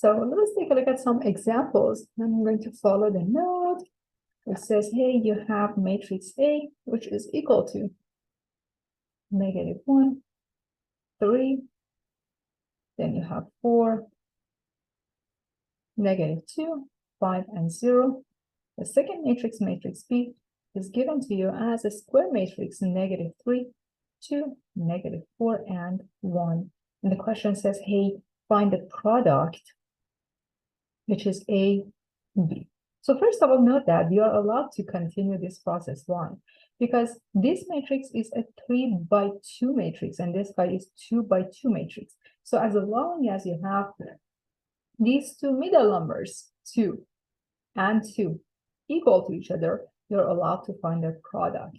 So let's take a look at some examples. I'm going to follow the note. It says, hey, you have matrix A, which is equal to -1, 3, then you have 4, -2, 5, and 0. The second matrix, matrix B, is given to you as a square matrix, -3, 2, -4, and 1. And the question says, hey, find the product, which is A, B. So first of all, note that you are allowed to continue this process. Why? Because this matrix is a 3 by 2 matrix, and this guy is 2 by 2 matrix. So as long as you have these two middle numbers, 2 and 2, equal to each other, you're allowed to find their product.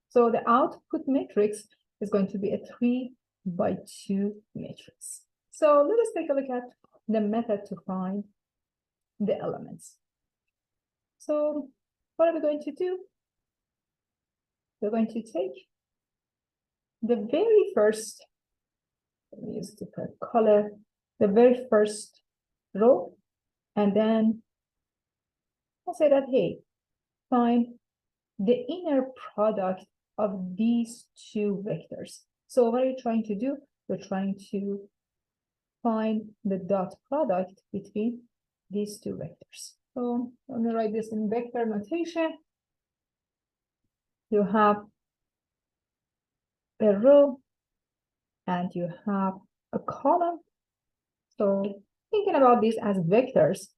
So the output matrix is going to be a 3 by 2 matrix. So let us take a look at the method to find the elements. So what are we going to do? We're going to take the very first, let me use different color, the very first row, and then I'll say that, hey, find the inner product of these two vectors. So what are you trying to do? We're trying to find the dot product between these two vectors. So let me write this in vector notation. You have a row and you have a column. So thinking about these as vectors,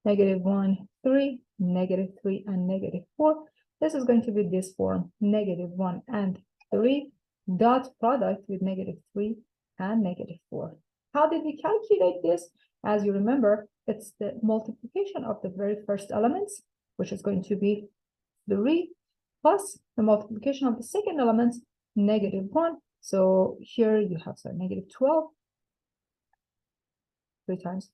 -1, 3, -3, and -4. This is going to be this form, -1 and 3, dot product with -3 and -4. How did we calculate this? As you remember, it's the multiplication of the very first elements, which is going to be 3, plus the multiplication of the second elements, -1. So here you have, sorry, -12, 3 times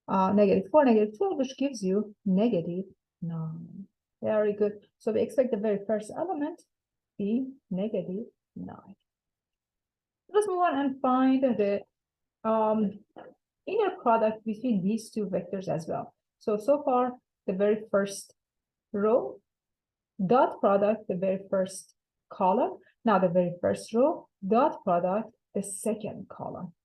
-4, -12, which gives you -9. Very good. So we expect the very first element be -9. Let's move on and find the inner product between these two vectors as well. So far, the very first row, dot product, the very first column. Now the very first row, dot product, the second column.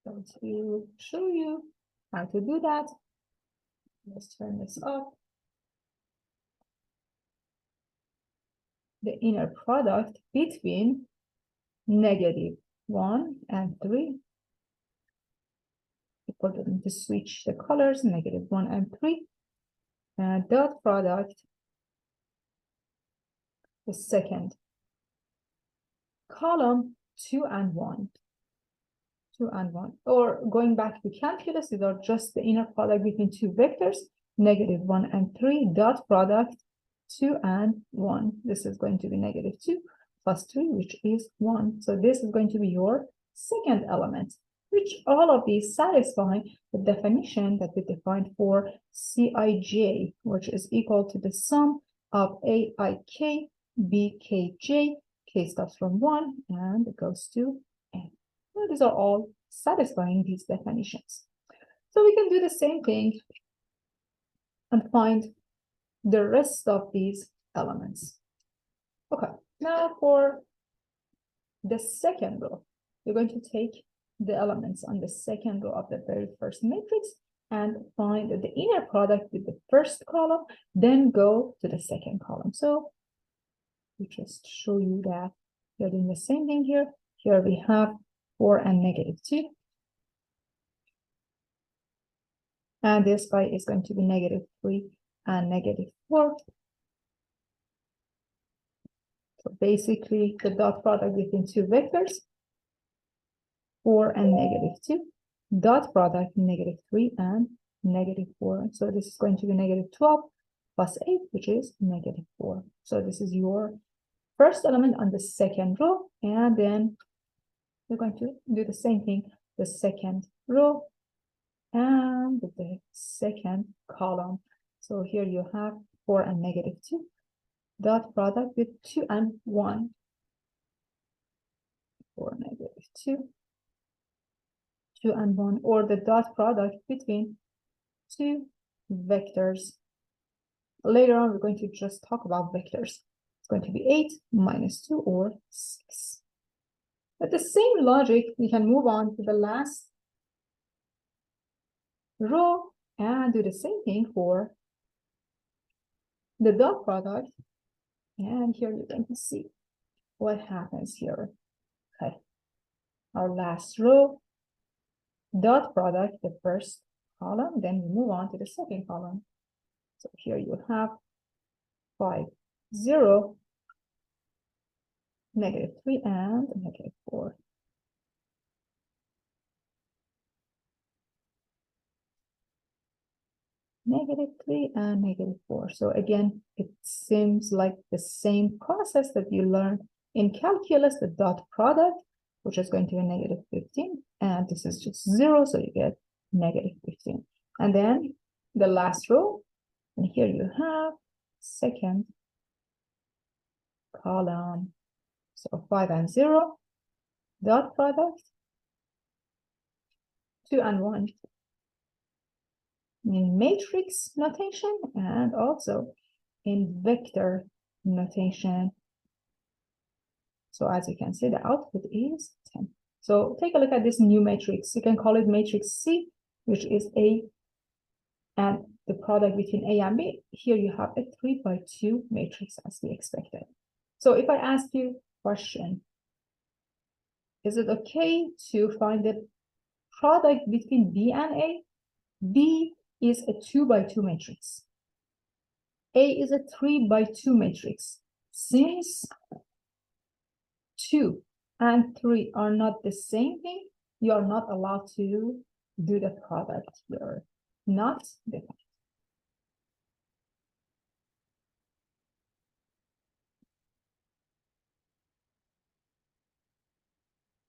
So to show you how to do that, let's turn this off. The inner product between -1 and 3. We're going to switch the colors, -1 and 3. And dot product, the second column, 2 and 1. 2 and 1. Or going back to calculus, these are just the inner product between two vectors, -1 and 3, dot product, 2 and 1. This is going to be -2 plus 3, which is 1. So this is going to be your second element, which all of these satisfy the definition that we defined for Cij, which is equal to the sum of Aik, Bkj, k starts from 1 and it goes to n. So these are all satisfying these definitions. So we can do the same thing and find the rest of these elements. Okay, now for the second row, you're going to take the elements on the second row of the very first matrix and find the inner product with the first column, then go to the second column. So we just show you that we're doing the same thing here. Here we have 4 and -2. And this guy is going to be -3 and -4. So basically the dot product between two vectors, 4 and -2, dot product -3 and -4. So this is going to be -12 plus 8, which is -4. So this is your first element on the second row, and then we're going to do the same thing, the second row and the second column. So here you have 4 and -2, dot product with 2 and 1. 4, -2, 2 and 1, or the dot product between two vectors. Later on, we're going to just talk about vectors. It's going to be 8 minus 2 or 6. But the same logic, we can move on to the last row and do the same thing for the dot product. And here you're going to see what happens here. Okay, our last row, dot product, the first column, then we move on to the second column. So here you have 5, 0, -3, and -4. -3 and -4. So again, it seems like the same process that you learned in calculus, the dot product, which is going to be -15, and this is just 0, so you get -15. And then the last row, and here you have second column. So 5 and 0, dot product, 2 and 1 in matrix notation and also in vector notation. So as you can see, the output is 10. So take a look at this new matrix. You can call it matrix C, which is A and the product between A and B. Here you have a 3 by 2 matrix as we expected. So if I ask you a question, is it okay to find the product between B and A? B is a 2 by 2 matrix. A is a 3 by 2 matrix. Since 2 and 3 are not the same thing, you are not allowed to do the product here. Not the